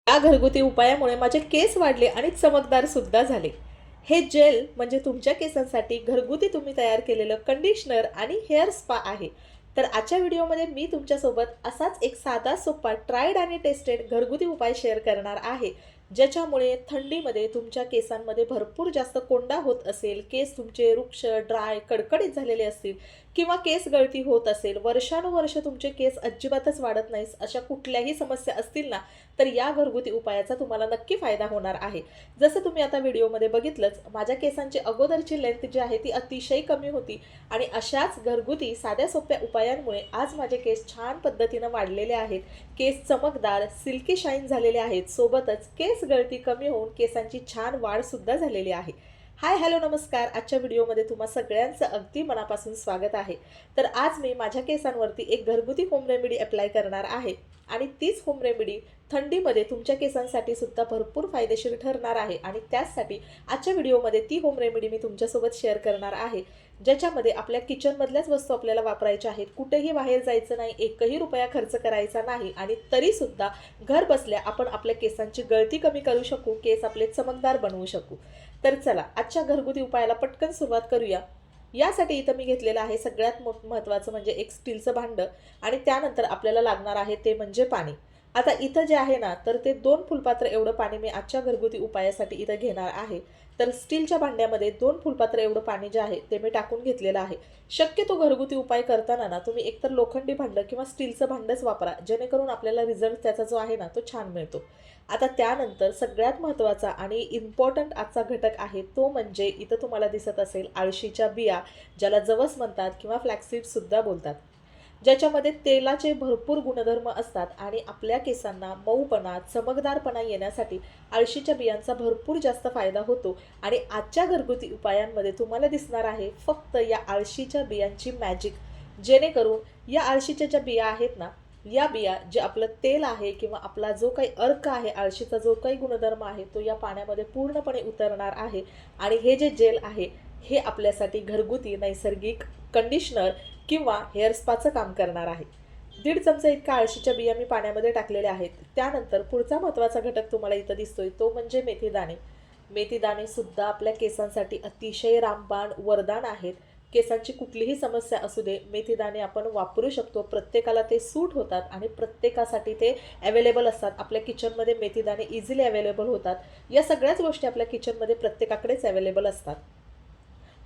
या घरगुती उपायामुळे माझे केस वाढले आणि चमकदार सुद्धा झाले। हे जेल म्हणजे तुमच्या केसांसाठी घरगुती तुम्ही तयार केलेलं कंडिशनर आणि हेअर स्पा आहे। तर आजच्या व्हिडिओमध्ये मी तुमच्यासोबत असाच एक साधा सोपा ट्राईड आणि टेस्टेड घरगुती उपाय शेअर करणार आहे, ज्याच्यामुळे थंडीमध्ये तुमच्या केसांमध्ये भरपूर जास्त कोंडा होत असेल, केस तुमचे रुक्ष, ड्राय, कडकडीत झालेले असतील किंवा केस गळती होत असेल, वर्षानुवर्ष तुमचे केस अजिबातच वाढत नाहीत, अशा कुठल्याही समस्या असतील ना, तर या घरगुती उपायाचा तुम्हाला नक्की फायदा होणार आहे। जसं तुम्ही आता व्हिडिओमध्ये बघितलंच, माझ्या केसांची अगोदरची लेंथ जी आहे ती अतिशय कमी होती आणि अशाच घरगुती साध्या सोप्या उपायांमुळे आज माझे केस छान पद्धतीनं वाढलेले आहेत, केस चमकदार सिल्की शाईन झालेले आहेत, सोबतच केस गळती कमी होऊन केसांची छान वाढ सुद्धा झालेली आहे। हाय हॅलो नमस्कार, आजच्या व्हिडिओमध्ये तुम्हा सगळ्यांचं अगदी मनापासून स्वागत आहे। तर आज मी माझ्या केसांवरती एक घरगुती होम रेमेडी अप्लाय करणार आहे आणि तीच होम रेमेडी थंडीमध्ये तुमच्या केसांसाठी सुद्धा भरपूर फायदेशीर ठरणार आहे आणि त्याचसाठी आजच्या व्हिडिओमध्ये ती होम रेमेडी मी तुमच्यासोबत शेअर करणार आहे, ज्याच्यामध्ये आपल्या किचनमधल्याच वस्तू आपल्याला वापरायच्या आहेत, कुठेही बाहेर जायचं नाही, एकही रुपया खर्च करायचा नाही आणि तरीसुद्धा घर बसल्या आपण आपल्या केसांची गळती कमी करू शकू, केस आपले चमकदार बनवू शकू। तर चला आजच्या घरगुती उपायाला पटकन सुरुवात करूया। यासाठी इथं मी घेतलेलं आहे सगळ्यात महत्त्वाचं म्हणजे एक स्टीलचं भांडं आणि त्यानंतर आपल्याला लागणार आहे ते म्हणजे पाणी। आता इथं जे आहे ना, तर ते 2 फुलपात्र एवढं पाणी मी आजच्या घरगुती उपायासाठी इथं घेणार आहे। तर स्टीलच्या भांड्यामध्ये 2 फुलपात्र एवढं पाणी जे आहे ते मी टाकून घेतलेलं आहे। शक्यतो घरगुती उपाय करताना ना तुम्ही एकतर लोखंडी भांडं किंवा स्टीलचं भांडंच वापरा, जेणेकरून आपल्याला रिझल्ट त्याचा जो आहे ना तो छान मिळतो। आता त्यानंतर सगळ्यात महत्त्वाचा आणि इम्पॉर्टंट आजचा घटक आहे तो म्हणजे इथं तुम्हाला दिसत असेल आळशीच्या बिया, ज्याला जवस म्हणतात किंवा फ्लॅक्सीडसुद्धा बोलतात, ज्याच्यामध्ये तेलाचे भरपूर गुणधर्म असतात आणि आपल्या केसांना मऊपणा, चमकदारपणा येण्यासाठी आळशीच्या बियांचा भरपूर जास्त फायदा होतो। आणि आजच्या घरगुती उपायांमध्ये तुम्हाला दिसणार आहे फक्त या आळशीच्या बियांची मॅजिक, जेणेकरून या आळशीच्या ज्या बिया आहेत ना, या बिया जे आपलं तेल आहे किंवा आपला जो काही अर्क आहे, आळशीचा जो काही गुणधर्म आहे तो या पाण्यामध्ये पूर्णपणे उतरणार आहे आणि हे जे जेल आहे हे आपल्यासाठी घरगुती नैसर्गिक कंडिशनर किंवा हेअर स्पाचं काम करणार आहे। 1.5 चमचा इतका आळशीच्या बिया मी पाण्यामध्ये टाकलेल्या आहेत। त्यानंतर पुढचा महत्त्वाचा घटक तुम्हाला इथं दिसतोय तो म्हणजे मेथी दाणे। मेथी दाणे सुद्धा आपल्या केसांसाठी अतिशय रामबाण वरदान आहेत। केसांची कुठलीही समस्या असू दे, मेथी दाणे आपण वापरू शकतो, प्रत्येकाला ते सूट होतात आणि प्रत्येकासाठी ते अवेलेबल असतात। आपल्या किचनमध्ये मेथी दाणे इझिली अवेलेबल होतात। या सगळ्याच गोष्टी आपल्या किचनमध्ये प्रत्येकाकडेच अवेलेबल असतात।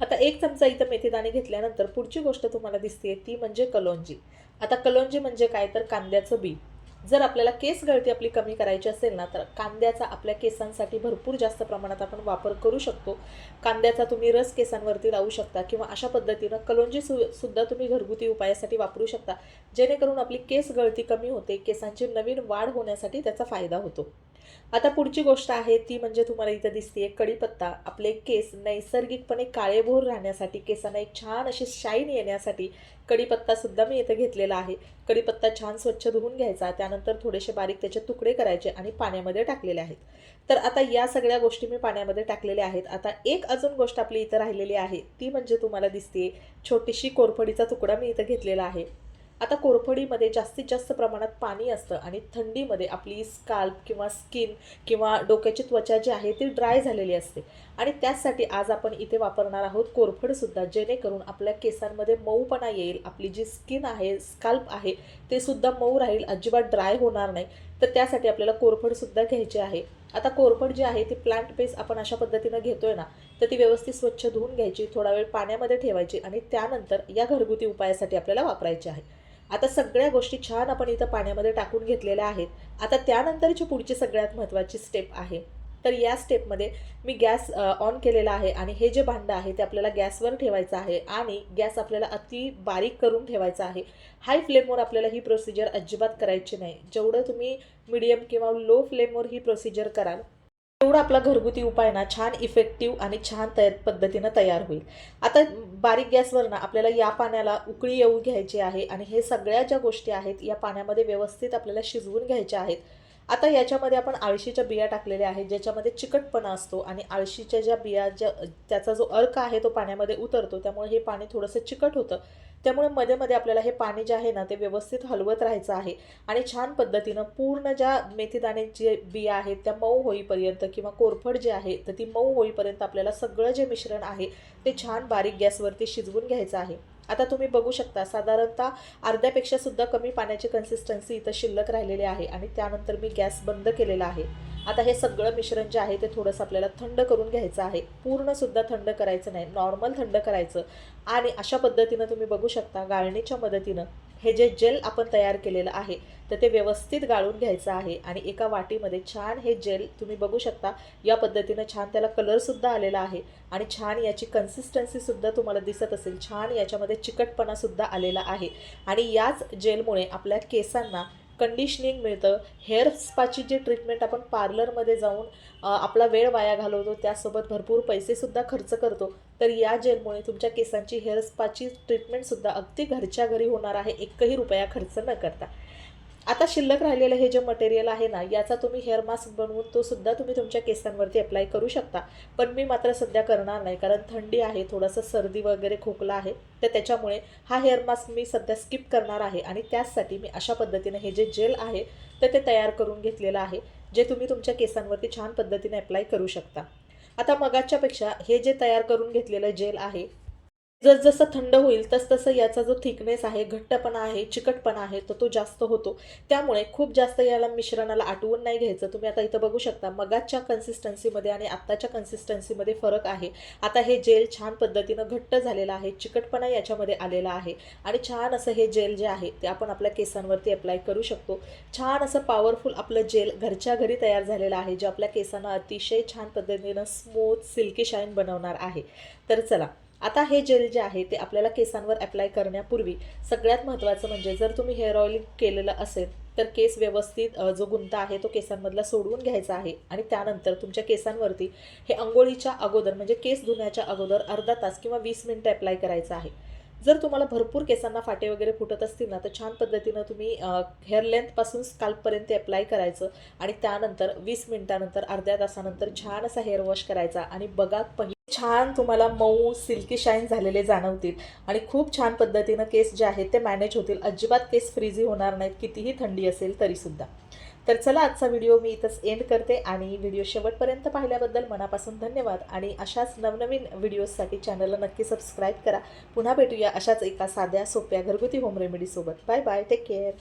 आता 1 चमचा इथं मेथीदाणे घेतल्यानंतर पुढची गोष्ट तुम्हाला दिसते ती म्हणजे कलोंजी। आता कलोंजी म्हणजे काय, तर कांद्याचं बी। जर आपल्याला केस गळती आपली कमी करायची असेल ना, तर कांद्याचा आपल्या केसांसाठी भरपूर जास्त प्रमाणात आपण वापर करू शकतो। कांद्याचा तुम्ही रस केसांवरती लावू शकता किंवा अशा पद्धतीनं कलोंजी सुद्धा तुम्ही घरगुती उपायासाठी वापरू शकता, जेणेकरून आपली केस गळती कमी होते, केसांची नवीन वाढ होण्यासाठी त्याचा फायदा होतो। आता पुढची गोष्ट आहे ती म्हणजे तुम्हाला इथं दिसते कढीपत्ता। आपले केस नैसर्गिकपणे काळेभोर राहण्यासाठी, केसांना एक छान अशी शाईन येण्यासाठी कढीपत्ता सुद्धा मी इथं घेतलेला आहे। कढीपत्ता छान स्वच्छ धुवून घ्यायचा, त्यानंतर थोडेसे बारीक त्याचे तुकडे करायचे आणि पाण्यामध्ये टाकलेले आहेत। तर आता या सगळ्या गोष्टी मी पाण्यामध्ये टाकलेल्या आहेत। आता एक अजून गोष्ट आपली इथं राहिलेली आहे ती म्हणजे तुम्हाला दिसते छोटीशी कोरफडीचा तुकडा मी इथं घेतलेला आहे। आता कोरफडीमध्ये जास्तीत जास्त प्रमाणात पाणी असतं आणि थंडीमध्ये आपली स्काल्प किंवा स्किन किंवा डोक्याची त्वचा जी आहे ती ड्राय झालेली असते आणि त्याचसाठी आज आपण इथे वापरणार आहोत कोरफडसुद्धा, जेणेकरून आपल्या केसांमध्ये मऊपणा येईल, आपली जी स्किन आहे, स्काल्प आहे ते सुद्धा मऊ राहील, अजिबात ड्राय होणार नाही। तर त्यासाठी आपल्याला कोरफडसुद्धा घ्यायची आहे। आता कोरफड जी आहे ती प्लांट बेस आपण अशा पद्धतीनं घेतोय ना, तर ती व्यवस्थित स्वच्छ धुवून घ्यायची, थोडा वेळ पाण्यामध्ये ठेवायची आणि त्यानंतर या घरगुती उपायासाठी आपल्याला वापरायची आहे। आता सगळ्या गोष्टी छान आपण इथं पाण्यामध्ये टाकून घेतलेल्या आहेत। आता त्यानंतरची पुढची सगळ्यात महत्त्वाची स्टेप आहे। तर या स्टेपमध्ये मी गॅस ऑन केलेला आहे आणि हे जे भांडं आहे ते आपल्याला गॅसवर ठेवायचं आहे आणि गॅस आपल्याला अति बारीक करून ठेवायचा आहे। हाय फ्लेमवर आपल्याला ही प्रोसिजर अजिबात करायची नाही। जेवढं तुम्ही मीडियम किंवा लो फ्लेमवर ही प्रोसिजर कराल, तेवढा आपला घरगुती उपाय ना छान इफेक्टिव्ह आणि छान पद्धतीनं तयार होईल। आता बारीक गॅसवर ना आपल्याला या पाण्याला उकळी येऊ घ्यायची आहे आणि हे सगळ्या ज्या गोष्टी आहेत या पाण्यामध्ये व्यवस्थित आपल्याला शिजवून घ्यायच्या आहेत। आता याच्यामध्ये आपण आळशीच्या बिया टाकलेल्या आहेत, ज्याच्यामध्ये चिकटपणा असतो आणि आळशीच्या ज्या बिया त्याचा जो अर्क आहे तो पाण्यामध्ये उतरतो, त्यामुळे हे पाणी थोडंसं चिकट होतं। त्यामुळे मध्ये मध्ये आपल्याला हे पाणी जे आहे ना ते व्यवस्थित हलवत राहायचं आहे आणि छान पद्धतीनं पूर्ण ज्या मेथीदाण्याचे बिया आहेत त्या मऊ होईपर्यंत किंवा कोरफड जे आहे तर ती मऊ होईपर्यंत आपल्याला सगळं जे मिश्रण आहे ते छान बारीक गॅसवरती शिजवून घ्यायचं आहे। आता तुम्ही बघू शकता साधारणतः अर्ध्यापेक्षा सुद्धा कमी पाण्याची कन्सिस्टन्सी इथं शिल्लक राहिलेली आहे आणि त्यानंतर मी गॅस बंद केलेला आहे। आता हे सगळं मिश्रण जे आहे ते थोडंसं आपल्याला थंड करून घ्यायचं आहे, पूर्णसुद्धा थंड करायचं नाही, नॉर्मल थंड करायचं। आणि अशा पद्धतीनं तुम्ही बघू शकता गाळणीच्या मदतीनं हे जे जेल आपण तयार केलेलं आहे तर ते व्यवस्थित गाळून घ्यायचं आहे आणि एका वाटीमध्ये छान हे जेल तुम्ही बघू शकता या पद्धतीनं छान त्याला कलरसुद्धा आलेला आहे आणि छान याची कन्सिस्टन्सीसुद्धा तुम्हाला दिसत असेल, छान याच्यामध्ये चिकटपणासुद्धा आलेला आहे आणि याच जेलमुळे आपल्या केसांना कंडिशनिंग मिळतं। हेअर स्पाची जी ट्रीटमेंट आपण पार्लरमध्ये जाऊन आपला वेळ वाया घालवतो त्यासोबत भरपूर पैसेसुद्धा खर्च करतो, तर या जेलमुळे तुमच्या केसांची हेअर स्पाची ट्रीटमेंटसुद्धा अगदी घरच्या घरी होणार आहे, एकही रुपया खर्च न करता। आता शिल्लक राहिलेलं हे जे मटेरियल आहे ना याचा तुम्ही हेअर मास्क बनवून तो सुद्धा तुम्ही तुमच्या केसांवरती अप्लाय करू शकता, पण मी मात्र सध्या करणार नाही कारण थंडी आहे, थोडंसं सर्दी वगैरे खोकला आहे, तर त्याच्यामुळे हा हेअर मास्क मी सध्या स्किप करणार आहे आणि त्याचसाठी मी अशा पद्धतीने हे जे जेल आहे तर ते तयार करून घेतलेलं आहे, जे तुम्ही तुमच्या केसांवरती छान पद्धतीने अप्लाय करू शकता। आता मगाच्यापेक्षा हे जे तयार करून घेतलेलं जेल आहे जसजसं थंड होईल तसतसं याचा जो थिकनेस आहे, घट्टपणा आहे, चिकटपणा आहे तो जास्त होतो, त्यामुळे खूप जास्त याला मिश्रणाला आटवून नाही घ्यायचं। तुम्ही आता इथं बघू शकता मगाच्या कन्सिस्टन्सीमध्ये आणि आत्ताच्या कन्सिस्टन्सीमध्ये फरक आहे। आता हे जेल छान पद्धतीनं घट्ट झालेलं आहे, चिकटपणा याच्यामध्ये आलेला आहे आणि छान असं हे जेल जे आहे ते आपण आपल्या केसांवरती अप्लाय करू शकतो। छान असं पॉवरफुल आपलं जेल घरच्या घरी तयार झालेलं आहे, जे आपल्या केसांना अतिशय छान पद्धतीनं स्मूथ सिल्की शाईन बनवणार आहे। तर चला आता हे जेल जे आहे ते आपल्याला केसांवर अप्लाय करण्यापूर्वी सगळ्यात महत्त्वाचं म्हणजे जर तुम्ही हेअर ऑइलिंग केलेलं असेल तर केस व्यवस्थित जो गुंता आहे तो केसांमधला सोडवून घ्यायचा आहे आणि त्यानंतर तुमच्या केसांवरती हे अंघोळीच्या अगोदर म्हणजे केस धुण्याच्या अगोदर अर्धा तास किंवा 20 मिनिटं अप्लाय करायचं आहे। जर तुम्हाला भरपूर केसांना फाटे वगैरे फुटत असतील ना तर छान पद्धतीनं तुम्ही हेअर लेंथपासून स्काल्पपर्यंत अप्लाय करायचं आणि त्यानंतर 20 मिनिटानंतर अर्ध्या तासानंतर छान असा हेअर वॉश करायचा आणि बघा छान तुम्हाला मऊ सिल्की शाईन झालेले जाणवतील आणि खूप छान पद्धतीनं केस जे आहेत ते मॅनेज होतील, अजिबात केस फ्रीझी होणार नाहीत कितीही थंडी असेल तरीसुद्धा। तर चला आजचा व्हिडिओ मी इथंच एंड करते आणि व्हिडिओ शेवटपर्यंत पाहिल्याबद्दल मनापासून धन्यवाद आणि अशाच नवनवीन व्हिडिओजसाठी चॅनलला नक्की सबस्क्राईब करा। पुन्हा भेटूया अशाच एका साध्या सोप्या घरगुती होम रेमेडीसोबत। Bye bye, take care.